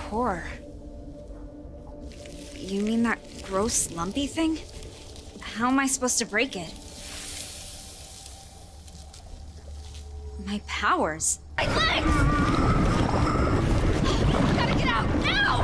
core. You mean that gross lumpy thing? How am I supposed to break it? My powers. My legs! I gotta get out now!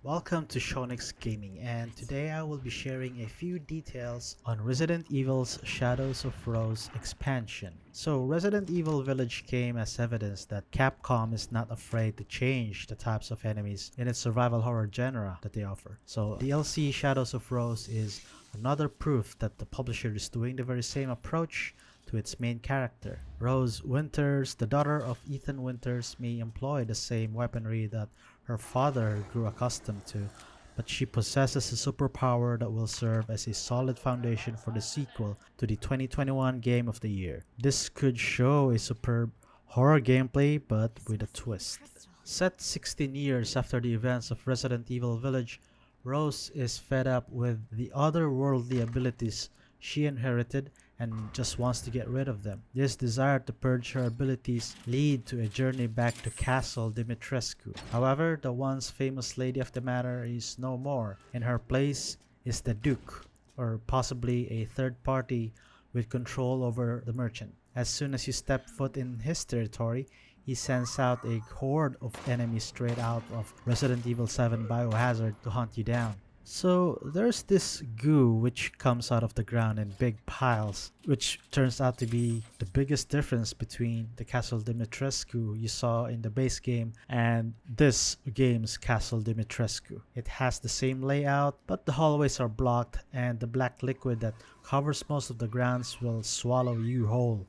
Welcome to Shonix Gaming, and today I will be sharing a few details on Resident Evil's Shadows of Rose expansion. So Resident Evil Village came as evidence that Capcom is not afraid to change the types of enemies in its survival horror genre that they offer. So DLC Shadows of Rose is another proof that the publisher is doing the very same approach to its main character. Rose Winters, the daughter of Ethan Winters, may employ the same weaponry that her father grew accustomed to, but she possesses a superpower that will serve as a solid foundation for the sequel to the 2021 Game of the Year. This could show a superb horror gameplay, but with a twist. Set 16 years after the events of Resident Evil Village, Rose is fed up with the otherworldly abilities she inherited and just wants to get rid of them. This desire to purge her abilities lead to a journey back to Castle Dimitrescu. However, the once famous Lady of the Manor is no more. In her place is the Duke, or possibly a third party with control over the merchant. As soon as you step foot in his territory, he sends out a horde of enemies straight out of Resident Evil 7 Biohazard to hunt you down. So there's this goo which comes out of the ground in big piles, which turns out to be the biggest difference between the Castle Dimitrescu you saw in the base game and this game's Castle Dimitrescu. It has the same layout, but the hallways are blocked and the black liquid that covers most of the grounds will swallow you whole.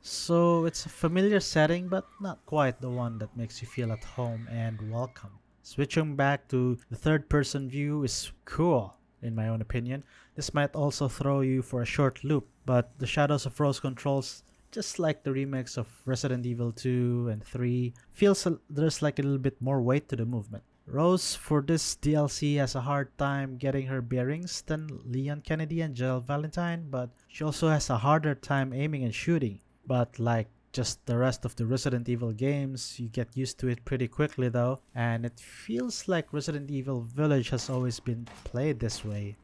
So it's a familiar setting, but not quite the one that makes you feel at home and welcome. Switching back to the third-person view is cool, in my own opinion. This might also throw you for a short loop, but the Shadows of Rose controls, just like the remakes of Resident Evil 2 and 3, feels there's like a little bit more weight to the movement. Rose for this DLC has a hard time getting her bearings than Leon Kennedy and Jill Valentine, but she also has a harder time aiming and shooting. But like just the rest of the Resident Evil games, you get used to it pretty quickly though, and it feels like Resident Evil Village has always been played this way.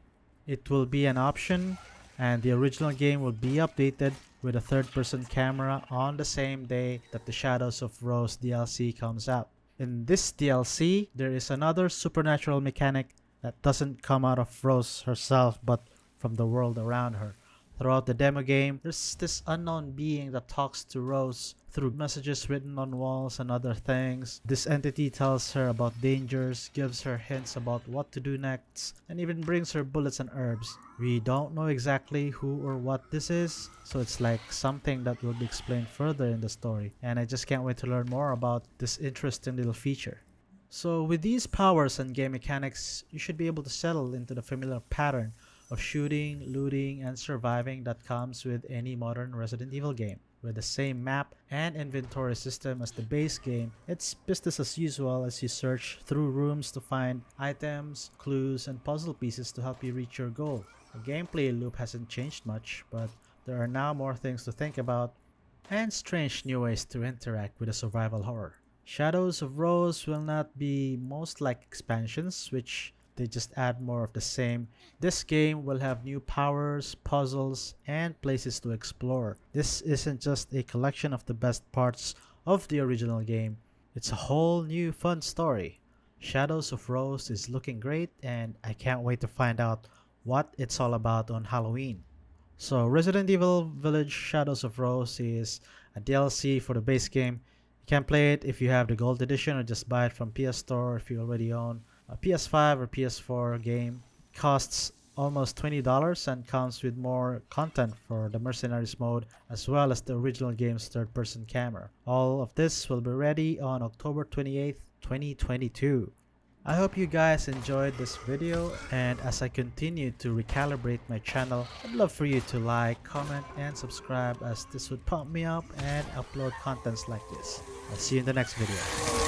It will be an option, and the original game will be updated with a third-person camera on the same day that the Shadows of Rose DLC comes out. In this DLC, there is another supernatural mechanic that doesn't come out of Rose herself but from the world around her. Throughout the demo game, there's this unknown being that talks to Rose through messages written on walls and other things. This entity tells her about dangers, gives her hints about what to do next, and even brings her bullets and herbs. We don't know exactly who or what this is, so it's like something that will be explained further in the story, and I just can't wait to learn more about this interesting little feature. So with these powers and game mechanics, you should be able to settle into the familiar pattern of shooting, looting, and surviving that comes with any modern Resident Evil game. With the same map and inventory system as the base game, it's business as usual as you search through rooms to find items, clues, and puzzle pieces to help you reach your goal. The gameplay loop hasn't changed much, but there are now more things to think about and strange new ways to interact with a survival horror. Shadows of Rose will not be most like expansions, which they just add more of the same. This game will have new powers, puzzles, and places to explore. This isn't just a collection of the best parts of the original game. It's a whole new fun story. Shadows of Rose is looking great, and I can't wait to find out what it's all about on Halloween. So Resident Evil Village Shadows of Rose is a DLC for the base game. You can play it if you have the Gold Edition or just buy it from PS Store if you already own a PS5 or PS4 game. Costs almost $20 and comes with more content for the Mercenaries mode as well as the original game's third-person camera. All of this will be ready on October 28th, 2022. I hope you guys enjoyed this video, and as I continue to recalibrate my channel, I'd love for you to like, comment, and subscribe as this would pump me up and upload contents like this. I'll see you in the next video.